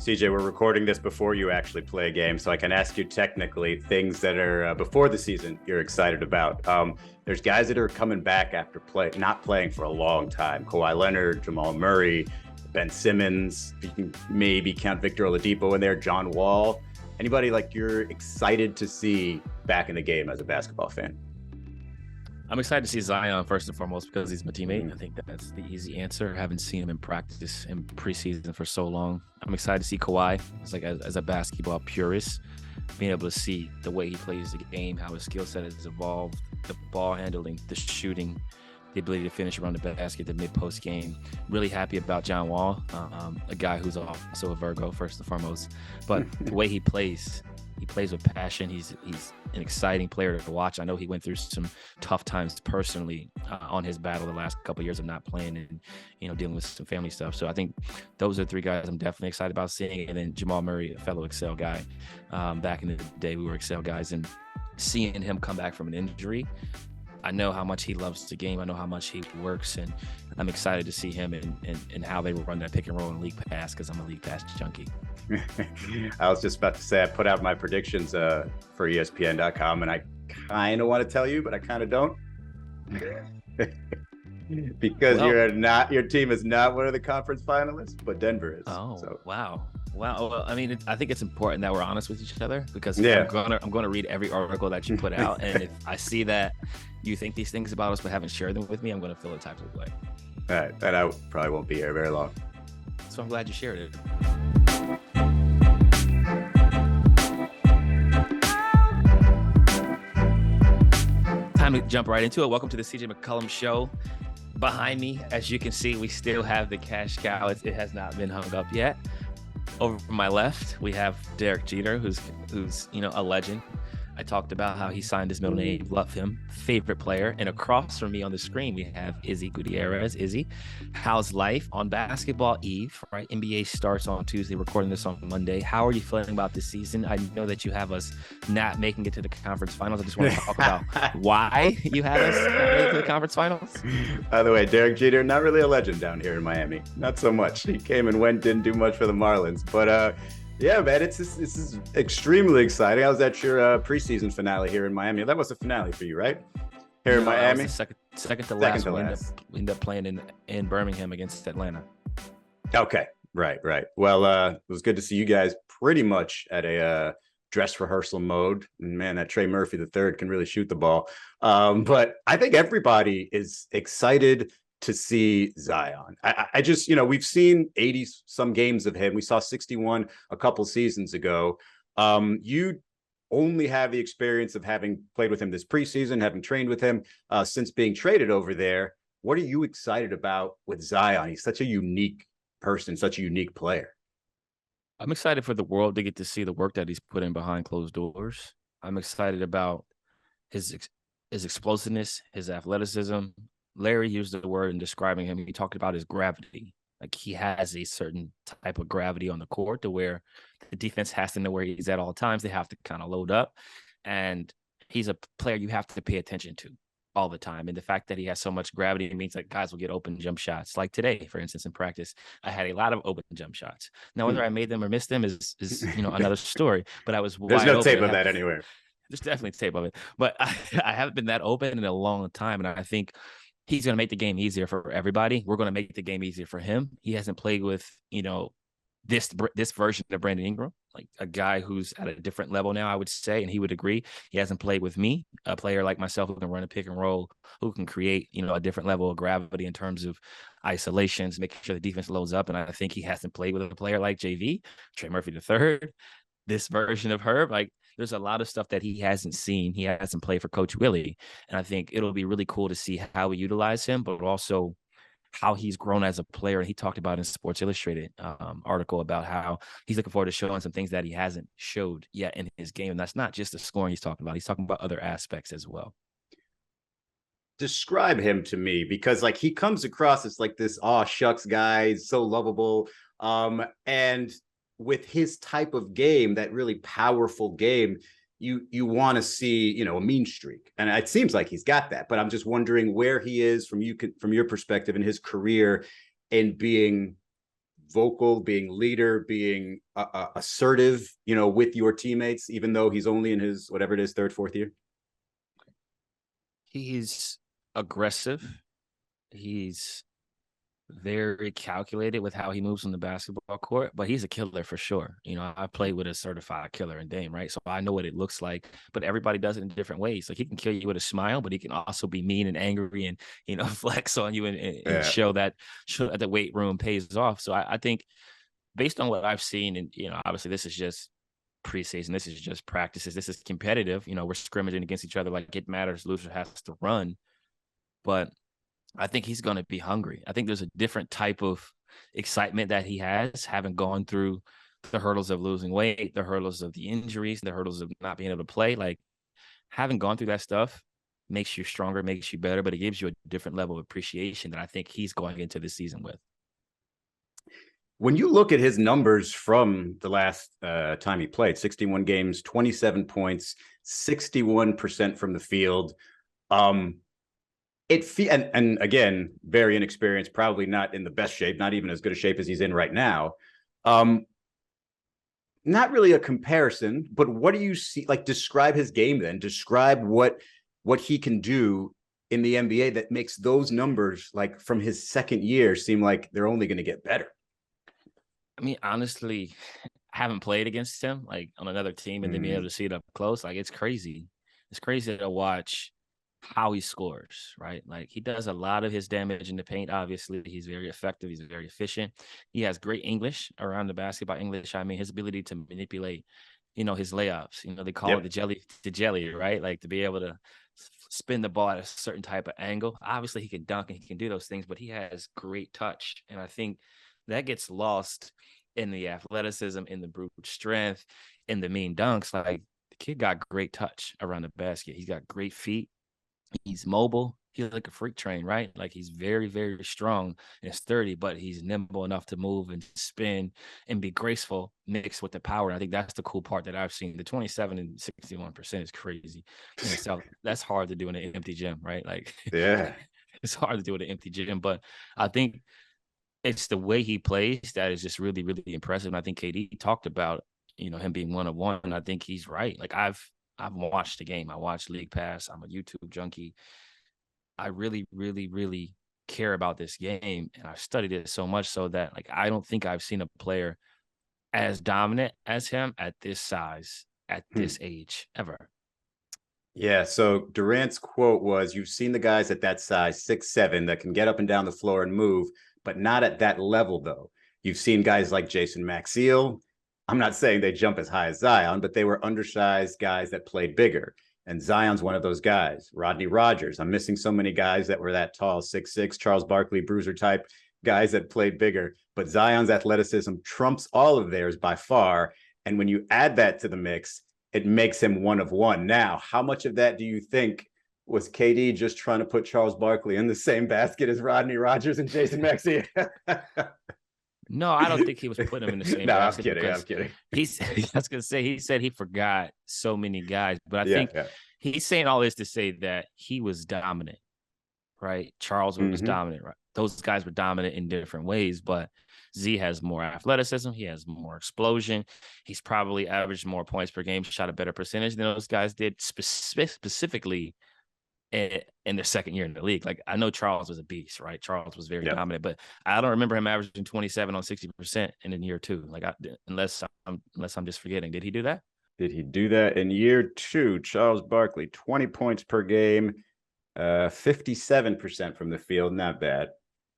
CJ, we're recording this before you actually play a game, so I can ask you technically things that are before the season you're excited about. There's guys that are coming back after not playing for a long time. Kawhi Leonard, Jamal Murray, Ben Simmons. You can maybe count Victor Oladipo in there, John Wall. Anybody like you're excited to see back in the game as a basketball fan? I'm excited to see Zion first and foremost because he's my teammate. I think that's the easy answer. I haven't seen him in practice in preseason for so long. I'm excited to see Kawhi. It's like as a basketball purist, being able to see the way he plays the game, how his skill set has evolved, the ball handling, the shooting, the ability to finish around the basket, the mid-post game. Really happy about John Wall, a guy who's also a Virgo first and foremost. But the way he plays with passion. He's an exciting player to watch. I know he went through some tough times personally on his battle the last couple of years of not playing and dealing with some family stuff. So I think those are three guys I'm definitely excited about seeing. And then Jamal Murray, a fellow Excel guy. Back in the day, we were Excel guys, and seeing him come back from an injury, I know how much he loves the game. I know how much he works, and I'm excited to see him and how they will run that pick and roll and league pass because I'm a league pass junkie. I was just about to say I put out my predictions for ESPN.com, and I kind of want to tell you, but I kind of don't. Because your team is not one of the conference finalists, but Denver is. Oh, so. Wow. Well, I mean, I think it's important that we're honest with each other because I'm going to read every article that you put out, and if I see that you think these things about us but haven't shared them with me, I'm going to feel the type of way. All right, and I probably won't be here very long. So I'm glad you shared it. Time to jump right into it. Welcome to the CJ McCollum Show. Behind me, as you can see, we still have the cash cow. It has not been hung up yet. Over my left, we have Derek Jeter, who's a legend. I talked about how he signed his middle name, love him, favorite player. And across from me on the screen, we have Izzy Gutierrez. Izzy, how's life on basketball eve, right? NBA starts on Tuesday, recording this on Monday. How are you feeling about this season? I know that you have us not making it to the conference finals. I just want to talk about why you had us not make it to the conference finals. By the way, Derek Jeter, not really a legend down here in Miami. Not so much. He came and went, didn't do much for the Marlins. But yeah, man, this is extremely exciting. I was at your preseason finale here in Miami. That was a finale for you, right? Here in Miami? Second to last. We ended up playing in Birmingham against Atlanta. Okay, right. Well, it was good to see you guys pretty much at a dress rehearsal mode. And man, that Trey Murphy III can really shoot the ball. But I think everybody is excited to see Zion. I just, we've seen 80 some games of him. We saw 61 a couple seasons ago. You only have the experience of having played with him this preseason, having trained with him since being traded over there. What are you excited about with Zion? He's such a unique person, such a unique player. I'm excited for the world to get to see the work that he's put in behind closed doors. I'm excited about his explosiveness, his athleticism. Larry used the word in describing him. He talked about his gravity. Like he has a certain type of gravity on the court to where the defense has to know where he's at all times. They have to kind of load up. And he's a player you have to pay attention to all the time. And the fact that he has so much gravity, it means that guys will get open jump shots. Like today, for instance, in practice, I had a lot of open jump shots. Now, whether I made them or missed them is another story. But I was There's no tape of that anywhere. There's definitely tape of it. But I haven't been that open in a long time. And I think he's going to make the game easier for everybody. We're going to make the game easier for him. He hasn't played with, this version of Brandon Ingram, like a guy who's at a different level now, I would say, and he would agree. He hasn't played with me, a player like myself who can run a pick and roll, who can create, a different level of gravity in terms of isolations, making sure the defense loads up. And I think he hasn't played with a player like JV, Trey Murphy III, this version of Herb. Like, there's a lot of stuff that he hasn't seen. He hasn't played for Coach Willie. And I think it'll be really cool to see how we utilize him, but also how he's grown as a player. And he talked about in Sports Illustrated article about how he's looking forward to showing some things that he hasn't showed yet in his game. And that's not just the scoring he's talking about. He's talking about other aspects as well. Describe him to me, because like he comes across as like this, aw shucks guy, so lovable. And with his type of game, that really powerful game, you want to see, a mean streak. And it seems like he's got that, but I'm just wondering where he is from your perspective in his career in being vocal, being leader, being assertive, with your teammates, even though he's only in his, whatever it is, third, fourth year? He's aggressive. He's very calculated with how he moves on the basketball court, but he's a killer for sure. I played with a certified killer in Dame, right? So I know what it looks like, but everybody does it in different ways. Like he can kill you with a smile, but he can also be mean and angry and, flex on you and show that the weight room pays off. So I think based on what I've seen, and, obviously this is just preseason, this is just practices, this is competitive, we're scrimmaging against each other like it matters, loser has to run. But I think he's going to be hungry. I think there's a different type of excitement that he has, having gone through the hurdles of losing weight, the hurdles of the injuries, the hurdles of not being able to play. Like, having gone through that stuff makes you stronger, makes you better, but it gives you a different level of appreciation that I think he's going into this season with. When you look at his numbers from the last time he played, 61 games, 27 points, 61% from the field, and again, very inexperienced, probably not in the best shape, not even as good a shape as he's in right now. Not really a comparison, but what do you see? Like, describe his game then. Describe what he can do in the NBA that makes those numbers, like from his second year, seem like they're only going to get better. I mean, honestly, I haven't played against him like on another team and then being able to see it up close. Like, it's crazy. It's crazy to watch how he scores, right? Like, he does a lot of his damage in the paint. Obviously, he's very effective. He's very efficient. He has great English around the basket. By English, I mean his ability to manipulate, his layups. They call it the jelly, right? Like, to be able to spin the ball at a certain type of angle. Obviously, he can dunk and he can do those things, but he has great touch. And I think that gets lost in the athleticism, in the brute strength, in the mean dunks. Like, the kid got great touch around the basket. He's got great feet. He's mobile. He's like a freak train, right? Like, he's very, very strong and sturdy, but he's nimble enough to move and spin and be graceful mixed with the power. And I think that's the cool part that I've seen. The 27 and 61% is crazy in itself. That's hard to do in an empty gym, right? Like, yeah, it's hard to do in an empty gym, but I think it's the way he plays that is just really, really impressive. And I think KD talked about, him being 1-of-1. I think he's right. Like, I've watched the game. I watched League Pass. I'm a YouTube junkie. I really, really, really care about this game. And I've studied it so much so that, like, I don't think I've seen a player as dominant as him at this size, at this age, ever. Yeah. So Durant's quote was, "You've seen the guys at that size, 6'7", that can get up and down the floor and move, but not at that level, though. You've seen guys like Jason Maxiell. I'm not saying they jump as high as Zion, but they were undersized guys that played bigger. And Zion's one of those guys. Rodney Rogers. I'm missing so many guys that were that tall, 6'6", Charles Barkley, bruiser type guys that played bigger. But Zion's athleticism trumps all of theirs by far. And when you add that to the mix, it makes him 1-of-1. Now, how much of that do you think was KD just trying to put Charles Barkley in the same basket as Rodney Rogers and Jason Maxiell? No, I don't think he was putting him in the same basket. I'm kidding. I was going to say, he said he forgot so many guys, but I think he's saying all this to say that he was dominant, right? Charles was dominant, right? Those guys were dominant in different ways, but Z has more athleticism. He has more explosion. He's probably averaged more points per game, shot a better percentage than those guys did, specifically in their second year in the league. Like, I know Charles was a beast, right? Charles was very dominant, but I don't remember him averaging 27 on 60% in year two. Like, unless I'm just forgetting. Did he do that? Did he do that in year two? Charles Barkley, 20 points per game, 57% from the field. Not bad.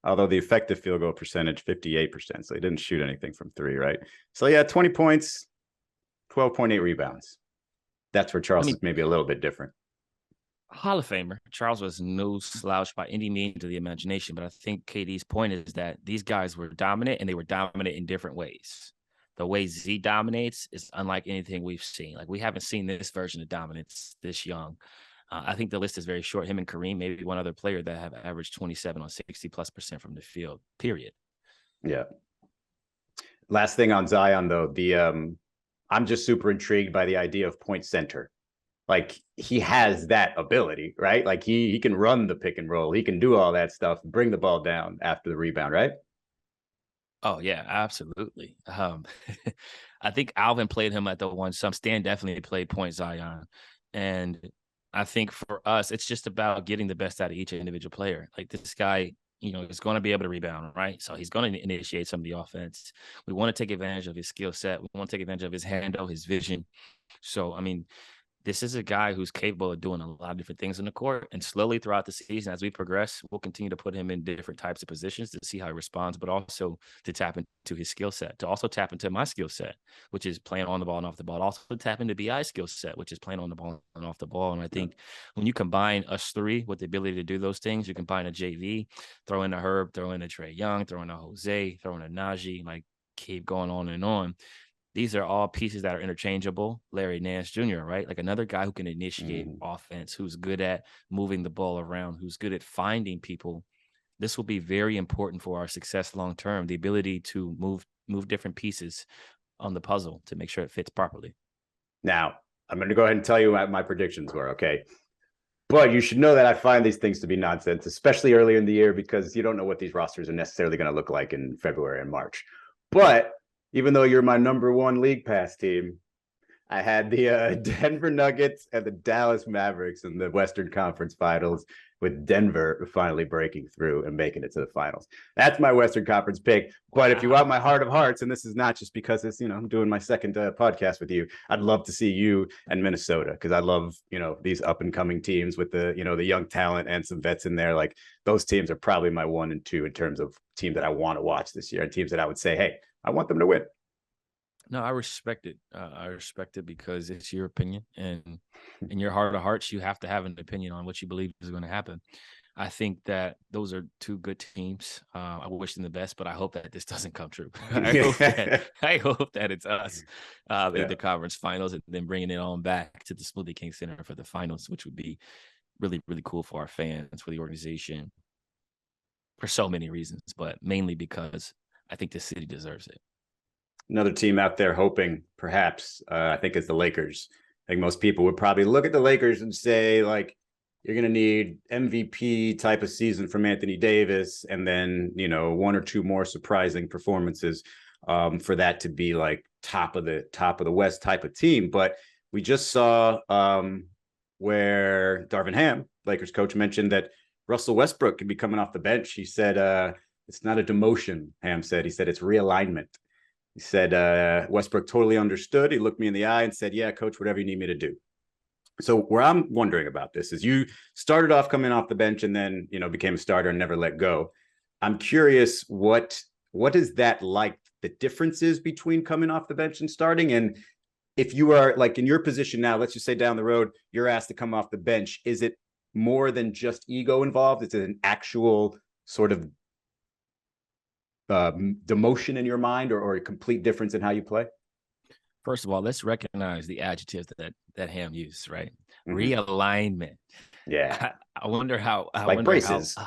Although the effective field goal percentage, 58%. So he didn't shoot anything from three, right? So yeah, 20 points, 12.8 rebounds. That's where Charles is maybe a little bit different. Hall of Famer. Charles was no slouch by any means of the imagination, but I think KD's point is that these guys were dominant, and they were dominant in different ways. The way Z dominates is unlike anything we've seen. Like, we haven't seen this version of dominance this young. I think the list is very short. Him and Kareem, maybe one other player that have averaged 27 on 60+% from the field, period. Yeah. Last thing on Zion, though, I'm just super intrigued by the idea of point center. Like, he has that ability, right? Like, he can run the pick and roll. He can do all that stuff, bring the ball down after the rebound, right? Oh yeah, absolutely. I think Alvin played him at the one. Some Stan definitely played point Zion, and I think for us, it's just about getting the best out of each individual player. Like this guy, is going to be able to rebound, right? So he's going to initiate some of the offense. We want to take advantage of his skill set. We want to take advantage of his handle, his vision. So I mean, this is a guy who's capable of doing a lot of different things in the court. And slowly throughout the season, as we progress, we'll continue to put him in different types of positions to see how he responds, but also to tap into his skill set, to also tap into my skill set, which is playing on the ball and off the ball, also tap into BI's skill set, which is playing on the ball and off the ball. And I think when you combine us three with the ability to do those things, you combine a JV, throw in a Herb, throw in a Trae Young, throw in a Jose, throw in a Najee, like keep going on and on. These are all pieces that are interchangeable. Larry Nance Jr., right? Like another guy who can initiate offense, who's good at moving the ball around, who's good at finding people. This will be very important for our success long term. The ability to move different pieces on the puzzle to make sure it fits properly. Now, I'm going to go ahead and tell you what my predictions were, okay? But you should know that I find these things to be nonsense, especially earlier in the year, because you don't know what these rosters are necessarily going to look like in February and March. But even though you're my number one league pass team, I had the Denver Nuggets and the Dallas Mavericks in the Western Conference Finals, with Denver finally breaking through and making it to the finals. That's my Western Conference pick. But if you want my heart of hearts, and this is not just because it's, I'm doing my second podcast with you, I'd love to see you and Minnesota, because I love, these up and coming teams with the, the young talent and some vets in there. Like those teams are probably my 1 and 2 in terms of teams that I want to watch this year, and teams that I would say, hey, I want them to win. No, I respect it. I respect it because it's your opinion, and in your heart of hearts, you have to have an opinion on what you believe is going to happen. I think that those are two good teams. I wish them the best, but I hope that this doesn't come true. I hope that it's us in the conference finals, and then bringing it on back to the Smoothie King Center for the finals, which would be really, really cool for our fans, for the organization, for so many reasons, but mainly because I think the city deserves it. Another team out there hoping, perhaps, I think, is the Lakers. I think most people would probably look at the Lakers and say, like, you're going to need MVP type of season from Anthony Davis, and then, 1 or 2 more surprising performances for that to be like top of the West type of team. But we just saw where Darvin Ham, Lakers coach, mentioned that Russell Westbrook could be coming off the bench. He said, it's not a demotion, Ham said. He said it's realignment. He said, Westbrook totally understood. He looked me in the eye and said, yeah, coach, whatever you need me to do. So where I'm wondering about this is, you started off coming off the bench and then, became a starter and never let go. I'm curious, what is that like? The differences between coming off the bench and starting? And if you are like in your position now, let's just say down the road, you're asked to come off the bench. Is it more than just ego involved? Is it an actual sort of demotion in your mind, or a complete difference in how you play? First of all, let's recognize the adjectives that Ham used, right? Mm-hmm. Realignment. Yeah. I wonder how. Braces.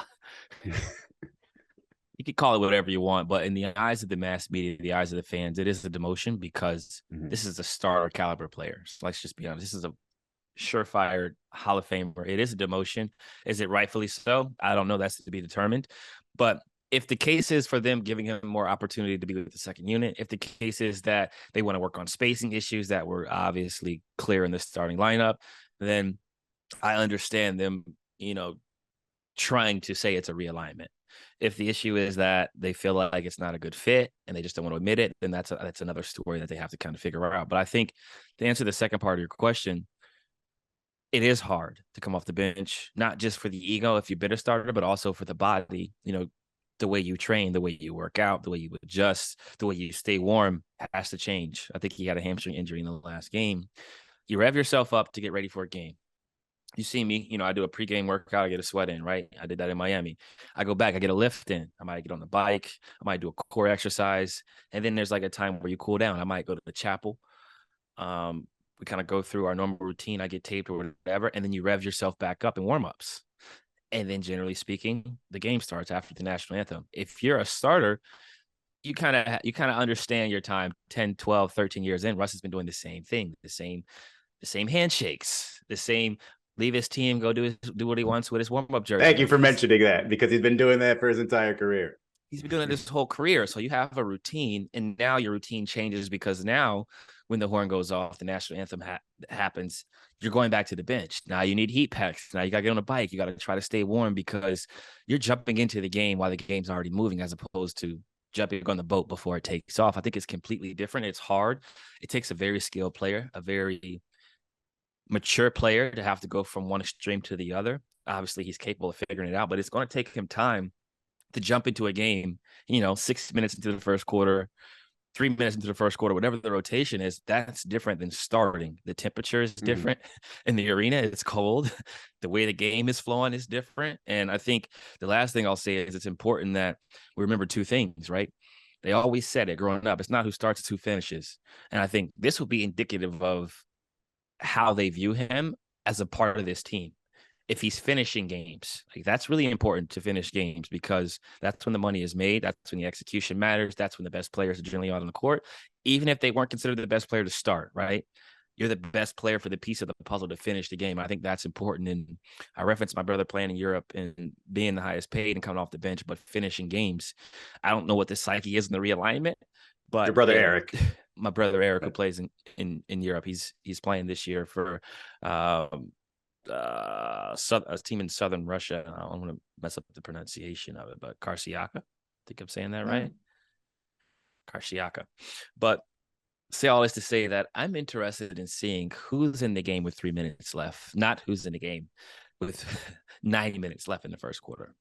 You could call it whatever you want, but in the eyes of the mass media, the eyes of the fans, it is a demotion because this is a starter caliber player. So let's just be honest. This is a surefire Hall of Famer. It is a demotion. Is it rightfully so? I don't know. That's to be determined. But if the case is for them giving him more opportunity to be with the second unit, if the case is that they want to work on spacing issues that were obviously clear in the starting lineup, then I understand them, trying to say it's a realignment. If the issue is that they feel like it's not a good fit and they just don't want to admit it, then that's another story that they have to kind of figure out. But I think to answer the second part of your question, it is hard to come off the bench, not just for the ego if you've been a starter, but also for the body. The way you train, the way you work out, the way you adjust, the way you stay warm has to change. I think he had a hamstring injury in the last game. You rev yourself up to get ready for a game. You see me, I do a pregame workout, I get a sweat in, right? I did that in Miami. I go back, I get a lift in. I might get on the bike. I might do a core exercise. And then there's like a time where you cool down. I might go to the chapel. We kind of go through our normal routine. I get taped or whatever. And then you rev yourself back up in warm-ups. And then generally speaking, the game starts after the national anthem. If you're a starter, you kind of understand your time 10, 12, 13 years in. Russ has been doing the same thing, the same handshakes, the same leave his team, go do what he wants with his warm-up jersey. Thank you for mentioning that, because he's been doing that for his entire career. He's been doing it this whole career. So you have a routine, and now your routine changes because now when the horn goes off, the national anthem happens, you're going back to the bench. Now you need heat packs. Now you got to get on a bike. You got to try to stay warm because you're jumping into the game while the game's already moving, as opposed to jumping on the boat before it takes off. I think it's completely different. It's hard. It takes a very skilled player, a very mature player to have to go from one extreme to the other. Obviously, he's capable of figuring it out, but it's going to take him time to jump into a game, 6 minutes into the first quarter, 3 minutes into the first quarter, whatever the rotation is. That's different than starting. The temperature is different in the arena. It's cold. The way the game is flowing is different. And I think the last thing I'll say is it's important that we remember two things, right? They always said it growing up. It's not who starts, it's who finishes. And I think this will be indicative of how they view him as a part of this team. If he's finishing games, like that's really important to finish games because that's when the money is made. That's when the execution matters. That's when the best players are generally out on the court, even if they weren't considered the best player to start, right? You're the best player for the piece of the puzzle to finish the game. I think that's important. And I referenced my brother playing in Europe and being the highest paid and coming off the bench, but finishing games. I don't know what the psyche is in the realignment, but your brother Eric, my brother Eric, who plays in Europe, he's playing this year for a team in southern Russia. I don't want to mess up the pronunciation of it, but Karsiaka. I think I'm saying that right. Karsiaka. But say all this to say that I'm interested in seeing who's in the game with 3 minutes left, not who's in the game with 90 minutes left in the first quarter.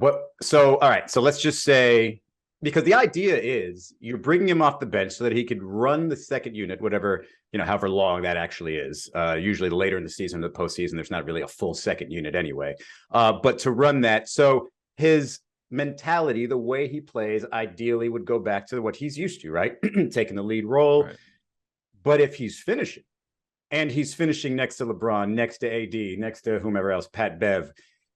All right. So let's just say, because the idea is you're bringing him off the bench so that he could run the second unit, whatever, however long that actually is. Usually later in the season, the postseason, there's not really a full second unit anyway. But to run that, so his mentality, the way he plays, ideally would go back to what he's used to, right? Taking the lead role. Right. But if he's finishing, and he's finishing next to LeBron, next to AD, next to whomever else, Pat Bev,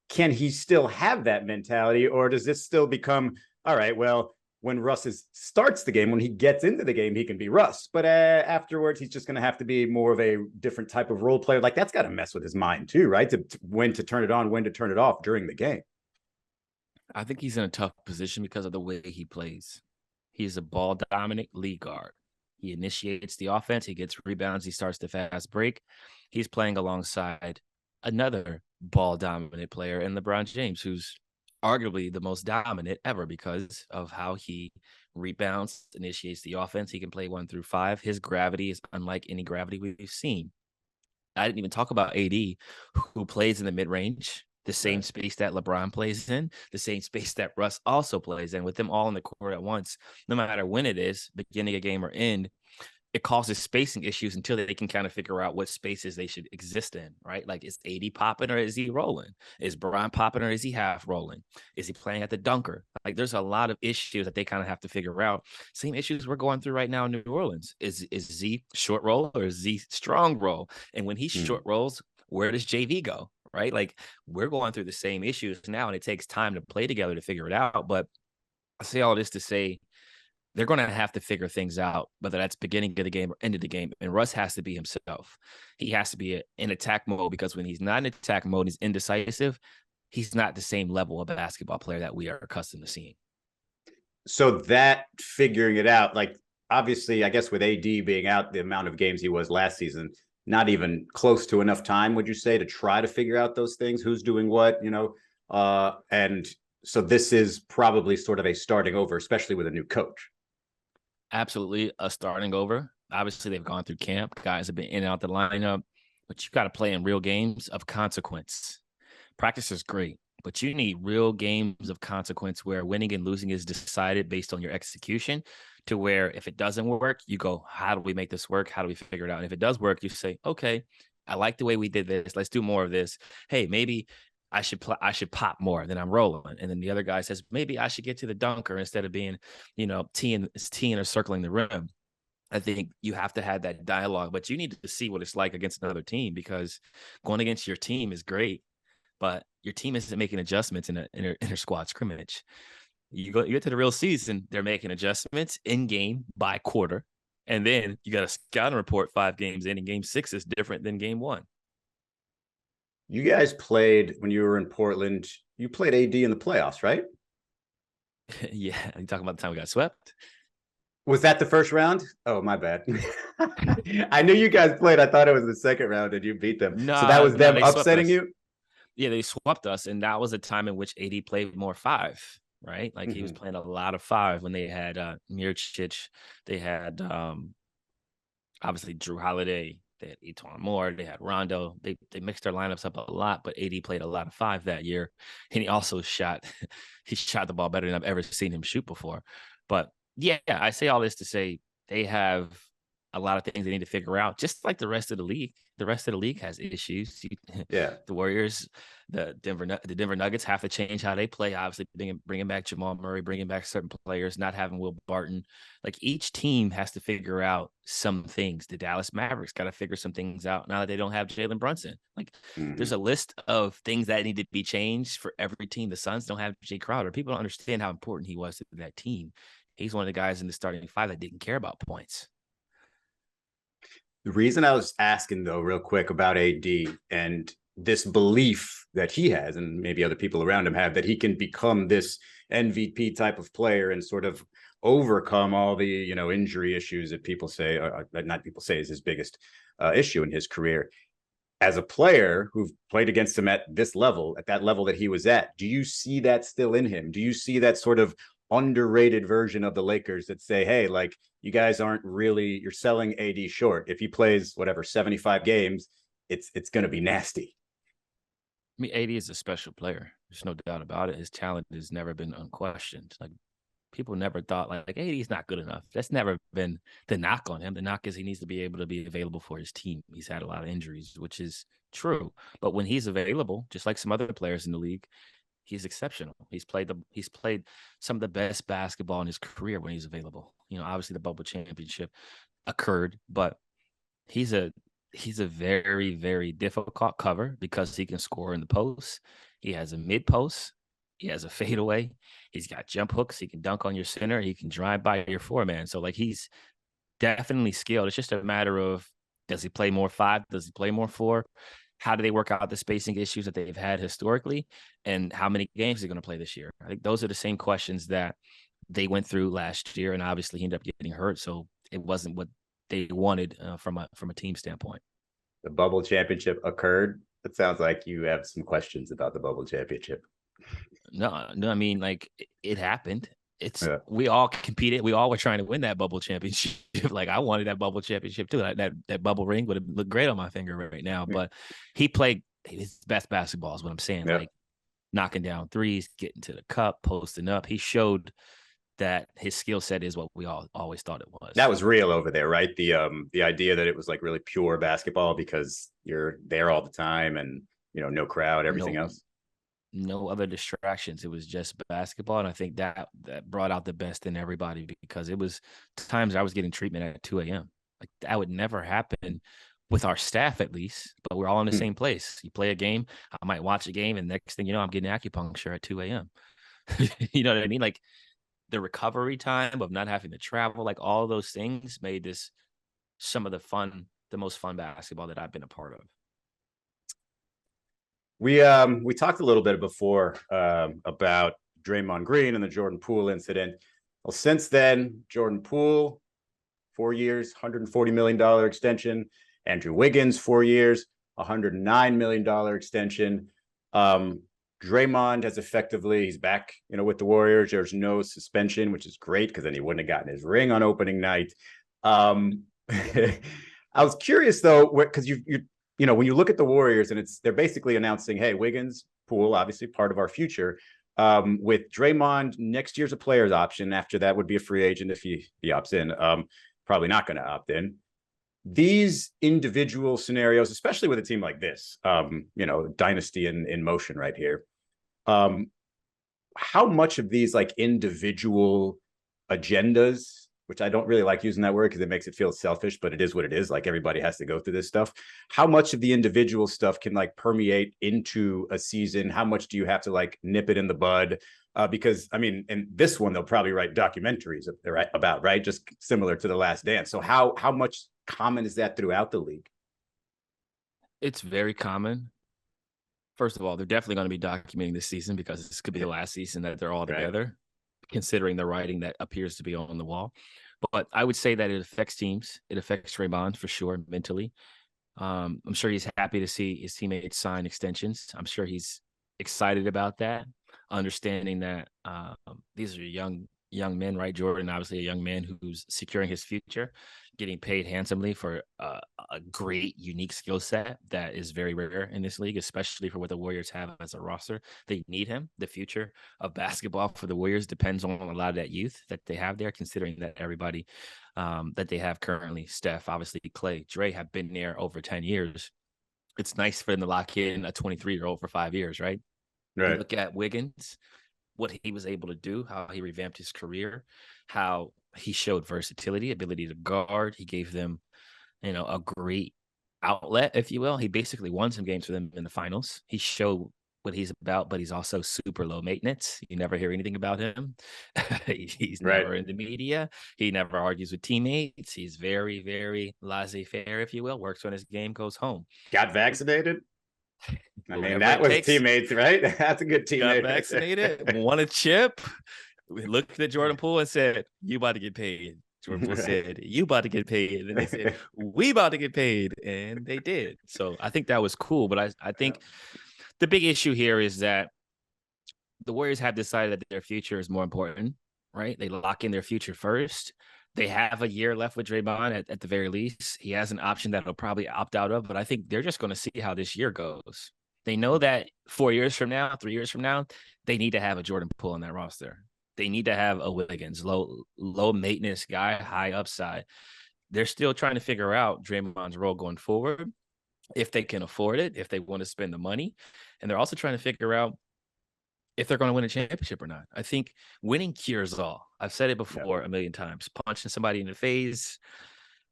can he still have that mentality? Or does this still become, all right, well, when Russ starts the game, when he gets into the game, he can be Russ. But afterwards, he's just going to have to be more of a different type of role player. Like, that's got to mess with his mind too, right? To when to turn it on, when to turn it off during the game. I think he's in a tough position because of the way he plays. He's a ball-dominant lead guard. He initiates the offense. He gets rebounds. He starts the fast break. He's playing alongside another ball-dominant player in LeBron James, who's arguably the most dominant ever because of how he rebounds, initiates the offense. He can play 1 through 5. His gravity is unlike any gravity we've seen. I didn't even talk about AD, who plays in the mid-range, the same space that LeBron plays in, the same space that Russ also plays in. With them all in the court at once, no matter when it is, beginning a game or end, it causes spacing issues until they can kind of figure out what spaces they should exist in, right? Like, is AD popping or is he rolling? Is Bron popping or is he half rolling? Is he playing at the dunker? Like, there's a lot of issues that they kind of have to figure out. Same issues we're going through right now in New Orleans. Is Z short roll or is Z strong roll? And when he short rolls, where does JV go, right? Like, we're going through the same issues now, and it takes time to play together to figure it out. But I say all this to say, they're going to have to figure things out, whether that's beginning of the game or end of the game. And Russ has to be himself. He has to be in attack mode, because when he's not in attack mode, he's indecisive. He's not the same level of basketball player that we are accustomed to seeing. So that figuring it out, like, obviously, I guess with AD being out the amount of games he was last season, not even close to enough time, would you say, to try to figure out those things? Who's doing what, and so this is probably sort of a starting over, especially with a new coach. Absolutely a starting over. Obviously, they've gone through camp. Guys have been in and out the lineup, but you got to play in real games of consequence. Practice is great, but you need real games of consequence where winning and losing is decided based on your execution, to where if it doesn't work, you go, how do we make this work? How do we figure it out? And if it does work, you say, okay, I like the way we did this. Let's do more of this. Hey, maybe I should pop more than I'm rolling. And then the other guy says, maybe I should get to the dunker instead of being, teeing or circling the rim. I think you have to have that dialogue, but you need to see what it's like against another team, because going against your team is great, but your team isn't making adjustments in an inter-squad scrimmage. You get to the real season, they're making adjustments in game by quarter. And then you got a scouting report 5 games in, and game 6 is different than game 1. You guys played, when you were in Portland, you played AD in the playoffs, right? Yeah, you talking about the time we got swept? Was that the first round? Oh, my bad. I knew you guys played. I thought it was the second round and you beat them. So that No, was no, them they swept upsetting us. you? Yeah, they swept us, and that was a time in which AD played more five, right? Like he was Mm-hmm. playing a lot of five when they had Mircic, they had obviously Drew Holiday, they had Eton Moore, they had Rondo. They mixed their lineups up a lot, but AD played a lot of five that year, and he also shot he shot the ball better than I've ever seen him shoot before. But yeah, I say all this to say they have a lot of things they need to figure out, just like the rest of the league. The rest of the league has issues. Yeah. The Warriors, the Denver Nuggets have to change how they play. Obviously, bringing back Jamal Murray, bringing back certain players, not having Will Barton. Like each team has to figure out some things. The Dallas Mavericks got to figure some things out now that they don't have Jalen Brunson. Like Mm-hmm. there's a list of things that need to be changed for every team. The Suns don't have Jay Crowder. People don't understand how important he was to that team. He's one of the guys in the starting five that didn't care about points. The reason I was asking, though, real quick about AD and this belief that he has, and maybe other people around him have, that he can become this MVP type of player and sort of overcome all the, injury issues that people say, not people say, is his biggest issue in his career. As a player who've played against him at this level, at that level that he was at, do you see that still in him? Do you see that sort of underrated version of the Lakers that say, hey, like, you guys aren't really, you're selling AD short. If he plays whatever 75 games, it's going to be nasty. I mean, AD is a special player. There's no doubt about it. His talent has never been unquestioned. Like people never thought like AD is not good enough. That's never been the knock on him. The knock is he needs to be able to be available for his team. He's had a lot of injuries, which is true. But when he's available, just like some other players in the league, he's exceptional. He's played some of the best basketball in his career when he's available. Obviously the bubble championship occurred, but he's a he's a very, very difficult cover because he can score in the post. He has a mid post. He has a fadeaway. He's got jump hooks. He can dunk on your center. He can drive by your four man. So like he's definitely skilled. It's just a matter of does he play more five? Does he play more four? How do they work out the spacing issues that they've had historically? And how many games are going to play this year? I think those are the same questions that they went through last year. And obviously he ended up getting hurt. So it wasn't what they wanted from a team standpoint. The bubble championship occurred. It sounds like you have some questions about the bubble championship. No, I mean, like it happened. Yeah. We all competed. We all were trying to win that bubble championship. Like I wanted that bubble championship too. That bubble ring would have looked great on my finger right now. But he played his best basketball is what I'm saying. Yeah. Like knocking down threes, getting to the cup, posting up. He showed that his skill set is what we all always thought it was. That was real over there, right? The idea that it was like really pure basketball because you're there all the time and no crowd, everything else. No other distractions. It was just basketball. And I think that brought out the best in everybody because it was times I was getting treatment at 2 a.m. Like that would never happen with our staff, at least, but we're all in the same place. You play a game, I might watch a game, and next thing you know, I'm getting acupuncture at 2 a.m. You know what I mean? Like the recovery time of not having to travel, like all those things made this some of the most fun basketball that I've been a part of. We talked a little bit before about Draymond Green and the Jordan Poole incident. Well, since then, Jordan Poole, 4 years, $140 million extension. Andrew Wiggins, 4 years, $109 million extension. Draymond has effectively, he's back, with the Warriors. There's no suspension, which is great because then he wouldn't have gotten his ring on opening night. I was curious though, because when you look at the Warriors and they're basically announcing, hey, Wiggins, Poole, obviously part of our future. With Draymond, next year's a player's option. After that would be a free agent if he opts in. Probably not going to opt in. These individual scenarios, especially with a team like this, dynasty in motion right here. How much of these like individual agendas, which I don't really like using that word because it makes it feel selfish, but it is what it is. Like everybody has to go through this stuff. How much of the individual stuff can like permeate into a season? How much do you have to like nip it in the bud? Because I mean, in this one, they'll probably write documentaries about, right? Just similar to The Last Dance. So how much common is that throughout the league? It's very common. First of all, they're definitely going to be documenting this season because this could be the last season that they're all together. considering the writing that appears to be on the wall. But I would say that it affects teams. It affects Draymond for sure mentally. I'm sure he's happy to see his teammates sign extensions. I'm sure he's excited about that, understanding that these are young men, right? Jordan, obviously a young man who's securing his future, getting paid handsomely for a great, unique skill set that is very rare in this league, especially for what the Warriors have as a roster. They need him. The future of basketball for the Warriors depends on a lot of that youth that they have there, considering that everybody that they have currently, Steph, obviously Clay, Dre, have been there over 10 years. It's nice for them to lock in a 23-year-old for 5 years, right? Right. You look at Wiggins, what he was able to do, how he revamped his career, how he showed versatility, ability to guard. He gave them, a great outlet, if you will. He basically won some games for them in the finals. He showed what he's about, but he's also super low maintenance. You never hear anything about him. He's never in the media. He never argues with teammates. He's very, very laissez-faire, if you will. Works on his game, goes home. Got vaccinated. I mean, that was teammates, right? That's a good teammate. Got vaccinated, won a chip. We looked at Jordan Poole and said, "You about to get paid." Jordan Poole said, "You about to get paid," and they said, "We about to get paid," and they did. So I think that was cool. But I think the big issue here is that the Warriors have decided that their future is more important, right? They lock in their future first. They have a year left with Draymond at the very least. He has an option that he'll probably opt out of, but I think they're just going to see how this year goes. They know that 4 years from now, 3 years from now, they need to have a Jordan Poole on that roster. They need to have a Wiggins, low maintenance guy, high upside. They're still trying to figure out Draymond's role going forward, if they can afford it, if they want to spend the money. And they're also trying to figure out if they're going to win a championship or not. I think winning cures all. I've said it before a million times. Punching somebody in the face,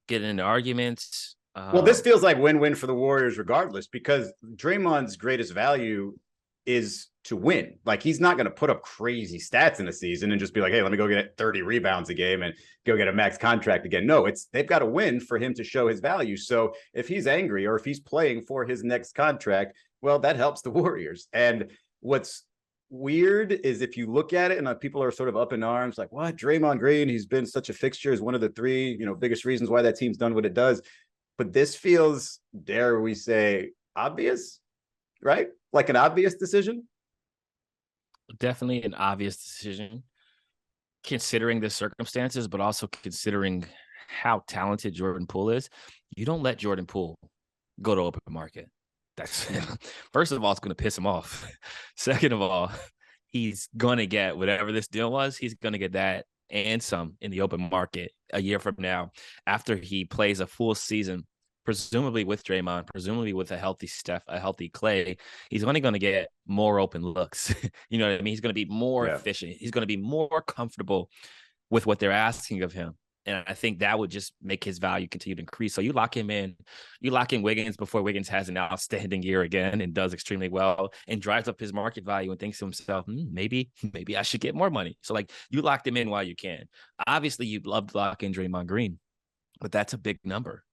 getting into arguments. Well, this feels like win-win for the Warriors regardless, because Draymond's greatest value is to win. Like, he's not going to put up crazy stats in a season and just be like, hey, let me go get 30 rebounds a game and go get a max contract again. No, they've got to win for him to show his value. So if he's angry or if he's playing for his next contract, well, that helps the Warriors. And what's weird is if you look at it and people are sort of up in arms, like, what? Draymond Green, he's been such a fixture, is one of the three, biggest reasons why that team's done what it does. But this feels, dare we say, obvious, right? Like an obvious decision? Definitely an obvious decision, considering the circumstances, but also considering how talented Jordan Poole is. You don't let Jordan Poole go to open market. That's first of all, it's going to piss him off. Second of all, he's going to get whatever this deal was. He's going to get that and some in the open market a year from now, after he plays a full season, presumably with Draymond, presumably with a healthy Steph, a healthy Clay. He's only going to get more open looks. You know what I mean? He's going to be more efficient. He's going to be more comfortable with what they're asking of him. And I think that would just make his value continue to increase. So you lock him in, you lock in Wiggins before Wiggins has an outstanding year again and does extremely well and drives up his market value and thinks to himself, maybe I should get more money. So like, you locked him in while you can. Obviously, you'd love to lock in Draymond Green, but that's a big number.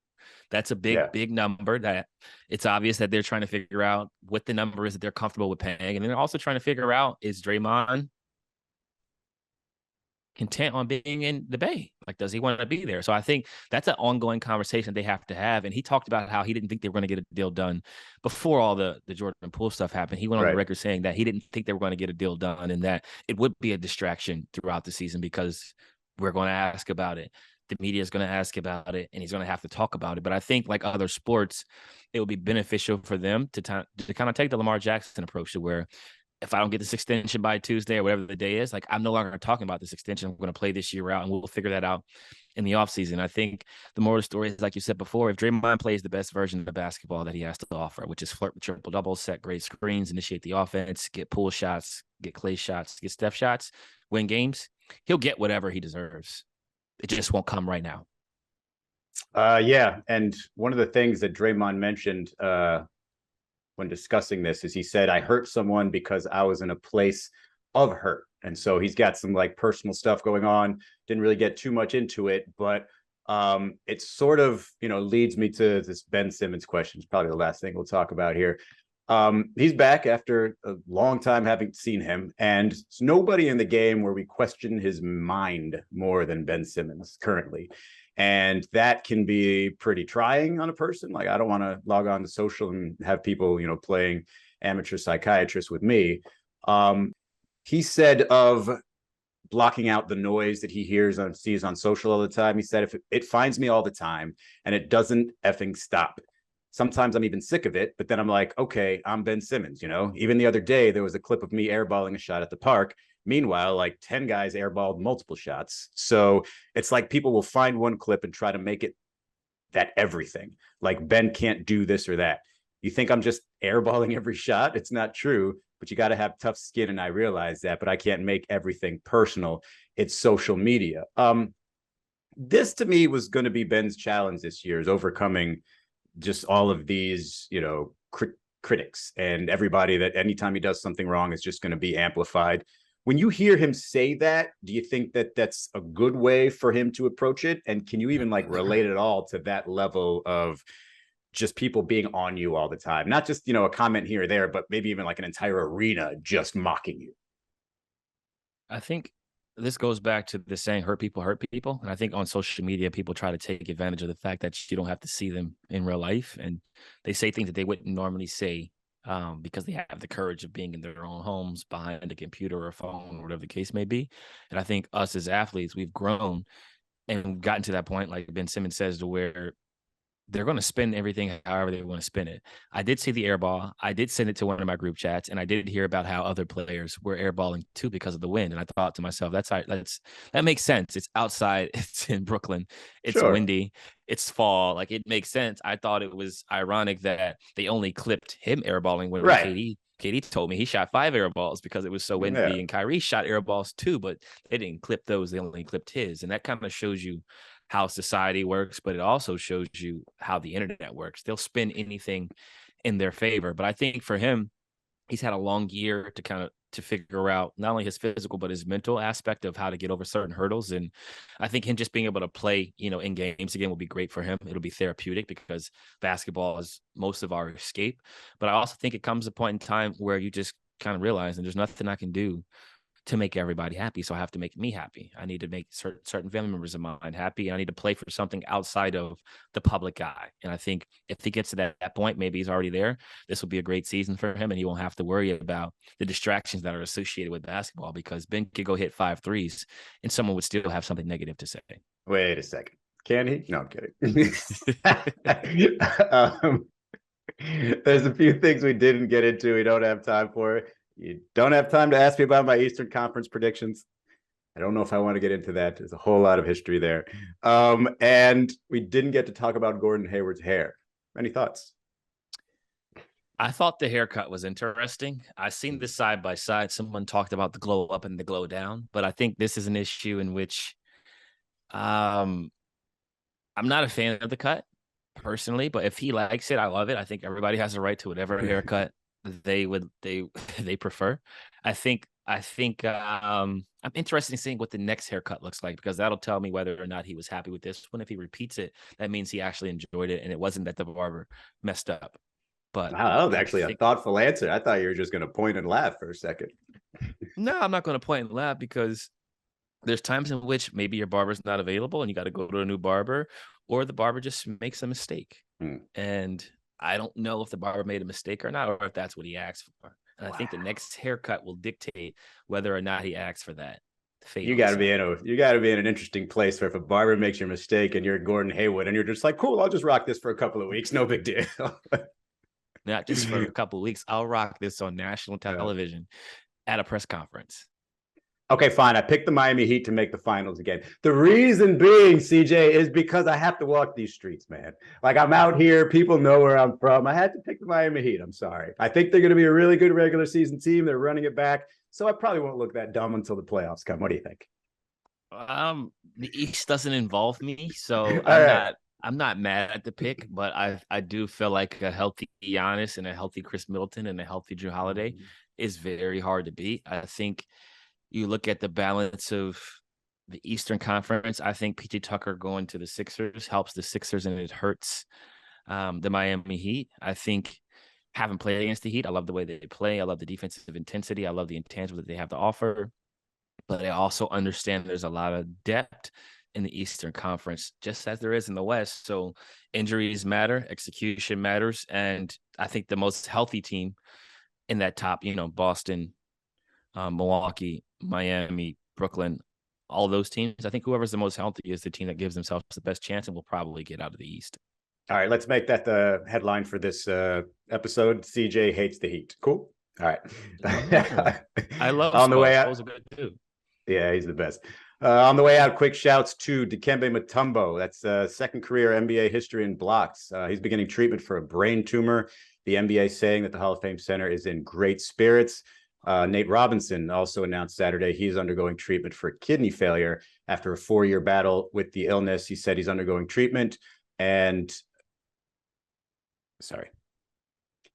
That's a big number that it's obvious that they're trying to figure out what the number is that they're comfortable with paying. And then they're also trying to figure out, is Draymond content on being in the Bay? Like, does he want to be there? So I think that's an ongoing conversation they have to have. And he talked about how he didn't think they were going to get a deal done before all the Jordan Poole stuff happened. He went on the record saying that he didn't think they were going to get a deal done and that it would be a distraction throughout the season because we're going to ask about it. The media is going to ask about it, and he's going to have to talk about it. But I think, like other sports, it would be beneficial for them to kind of take the Lamar Jackson approach, to where if I don't get this extension by Tuesday or whatever the day is, like, I'm no longer talking about this extension. I'm going to play this year out, and we'll figure that out in the offseason. I think the moral of the story is, like you said before, if Draymond plays the best version of basketball that he has to offer, which is flirt with triple doubles, set great screens, initiate the offense, get Poole shots, get Clay shots, get Steph shots, win games, he'll get whatever he deserves. It just won't come right now. Yeah. And one of the things that Draymond mentioned when discussing this is he said, I hurt someone because I was in a place of hurt. And so he's got some like personal stuff going on. Didn't really get too much into it, but it sort of, leads me to this Ben Simmons question. It's probably the last thing we'll talk about here. He's back after a long time having seen him, and it's nobody in the game where we question his mind more than Ben Simmons currently. And that can be pretty trying on a person. Like, I don't want to log on to social and have people, playing amateur psychiatrist with me. He said of blocking out the noise that he sees on social all the time. He said, if it finds me all the time and it doesn't effing stop. Sometimes I'm even sick of it, but then I'm like, okay, I'm Ben Simmons, Even the other day, there was a clip of me airballing a shot at the park. Meanwhile, like 10 guys airballed multiple shots. So it's like people will find one clip and try to make it that everything. Like, Ben can't do this or that. You think I'm just airballing every shot? It's not true, but you got to have tough skin. And I realize that, but I can't make everything personal. It's social media. This to me was going to be Ben's challenge this year, is overcoming just all of these, critics and everybody that anytime he does something wrong is just going to be amplified. When you hear him say that, do you think that that's a good way for him to approach it? And can you even relate it all to that level of just people being on you all the time? Not just, a comment here or there, but maybe even like an entire arena just mocking you. I think this goes back to the saying, hurt people hurt people. And I think on social media, people try to take advantage of the fact that you don't have to see them in real life. And they say things that they wouldn't normally say because they have the courage of being in their own homes behind a computer or a phone or whatever the case may be. And I think us as athletes, we've grown and gotten to that point, like Ben Simmons says, to where they're going to spin everything however they want to spin it. I did see the air ball. I did send it to one of my group chats, and I did hear about how other players were airballing too because of the wind. And I thought to myself, that makes sense. It's outside. It's in Brooklyn. It's windy. It's fall. Like, it makes sense. I thought it was ironic that they only clipped him airballing when KD told me he shot 5 air balls because it was so windy, and Kyrie shot air balls too, but they didn't clip those. They only clipped his. And that kind of shows you how society works, but it also shows you how the internet works. They'll spin anything in their favor. But I think for him, he's had a long year to figure out not only his physical, but his mental aspect of how to get over certain hurdles. And I think him just being able to play, in games again will be great for him. It'll be therapeutic because basketball is most of our escape. But I also think it comes a point in time where you just kind of realize, and there's nothing I can do to make everybody happy. So I have to make me happy. I need to make certain family members of mine happy. And I need to play for something outside of the public eye. And I think if he gets to that point, maybe he's already there. This will be a great season for him. And he won't have to worry about the distractions that are associated with basketball, because Ben could go hit 5 threes and someone would still have something negative to say. Wait a second. Can he? No, I'm kidding. There's a few things we didn't get into. We don't have time for. You don't have time to ask me about my Eastern Conference predictions. I don't know if I want to get into that. There's a whole lot of history there. And we didn't get to talk about Gordon Hayward's hair. Any thoughts? I thought the haircut was interesting. I seen this side by side. Someone talked about the glow up and the glow down, but I think this is an issue in which I'm not a fan of the cut personally, but if he likes it, I love it. I think everybody has a right to whatever haircut they prefer. I think I'm interested in seeing what the next haircut looks like, because that'll tell me whether or not he was happy with this one. If he repeats it, that means he actually enjoyed it and it wasn't that the barber messed up. But wow, that was actually a thoughtful answer. I thought you were just going to point and laugh for a second. No, I'm not going to point and laugh, because there's times in which maybe your barber's not available and you got to go to a new barber, or the barber just makes a mistake. And I don't know if the barber made a mistake or not, or if that's what he asked for. And I think the next haircut will dictate whether or not he asks for that. You got to be in an interesting place where if a barber makes your mistake and you're Gordon Hayward and you're just like, cool, I'll just rock this for a couple of weeks, no big deal. Not just for a couple of weeks. I'll rock this on national television at a press conference. Okay, fine. I picked the Miami Heat to make the finals again. The reason being, CJ, is because I have to walk these streets, man. Like, I'm out here. People know where I'm from. I had to pick the Miami Heat. I'm sorry. I think they're going to be a really good regular season team. They're running it back. So I probably won't look that dumb until the playoffs come. What do you think? The East doesn't involve me, so I'm not mad at the pick, but I do feel like a healthy Giannis and a healthy Chris Middleton and a healthy Jrue Holiday is very hard to beat. I think you look at the balance of the Eastern Conference. I think PJ Tucker going to the Sixers helps the Sixers, and it hurts the Miami Heat. I think Haven't played against the Heat. I love the way they play. I love the defensive intensity. I love the intangible that they have to offer. But I also understand there's a lot of depth in the Eastern Conference, just as there is in the West. So injuries matter, execution matters. And I think the most healthy team in that top, Boston, Milwaukee, Miami, Brooklyn, all those teams, I think whoever's the most healthy is the team that gives themselves the best chance and will probably get out of the East. All right, let's make that the headline for this episode. CJ hates the Heat. Cool. All right. I love on the way out. Those are good too. Yeah, he's the best. On the way out, quick shouts to Dikembe Mutombo. That's second career NBA history in blocks. He's beginning treatment for a brain tumor. The NBA saying that the Hall of Fame Center is in great spirits. Nate Robinson also announced Saturday he's undergoing treatment for kidney failure after a 4-year battle with the illness. He said he's undergoing treatment and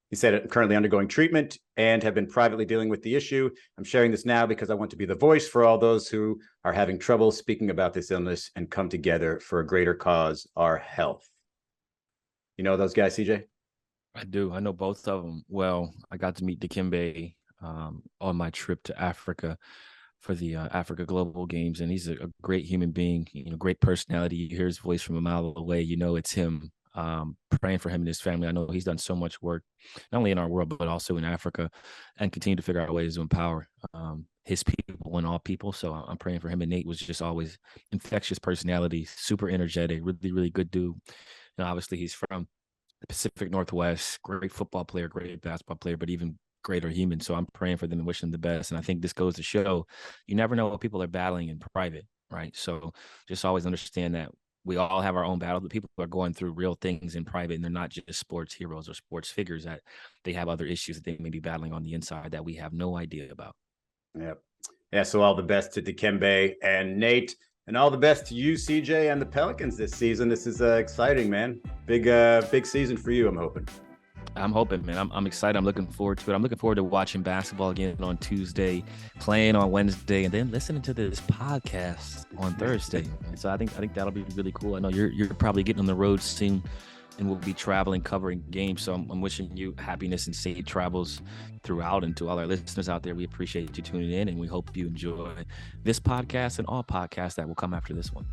he said currently undergoing treatment and have been privately dealing with the issue. I'm sharing this now because I want to be the voice for all those who are having trouble speaking about this illness and come together for a greater cause, our health. You know those guys, CJ? I do. I know both of them well. I got to meet Dikembe on my trip to Africa for the Africa Global Games, and he's a great human being, great personality. You hear his voice from a mile away, it's him. Praying for him and his family. I know he's done so much work, not only in our world, but also in Africa, and continue to figure out ways to empower his people and all people. So I'm praying for him. And Nate was just always infectious personality, super energetic, really, really good dude. Obviously he's from the Pacific Northwest, great football player, great basketball player, but even greater human. So I'm praying for them and wishing them the best. And I think this goes to show you never know what people are battling in private, right? So just always understand that we all have our own battle, but people are going through real things in private, and they're not just sports heroes or sports figures, that they have other issues that they may be battling on the inside that we have no idea about. Yep. Yeah. So all the best to Dikembe and Nate, and all the best to you, CJ, and the Pelicans this season. This is exciting, man. Big season for you, I'm hoping. I'm hoping, man. I'm excited. I'm looking forward to it. I'm looking forward to watching basketball again on Tuesday, playing on Wednesday, and then listening to this podcast on Thursday. And so I think that'll be really cool. I know you're probably getting on the road soon, and we'll be traveling, covering games. So I'm wishing you happiness and safe travels throughout. And to all our listeners out there, we appreciate you tuning in, and we hope you enjoy this podcast and all podcasts that will come after this one.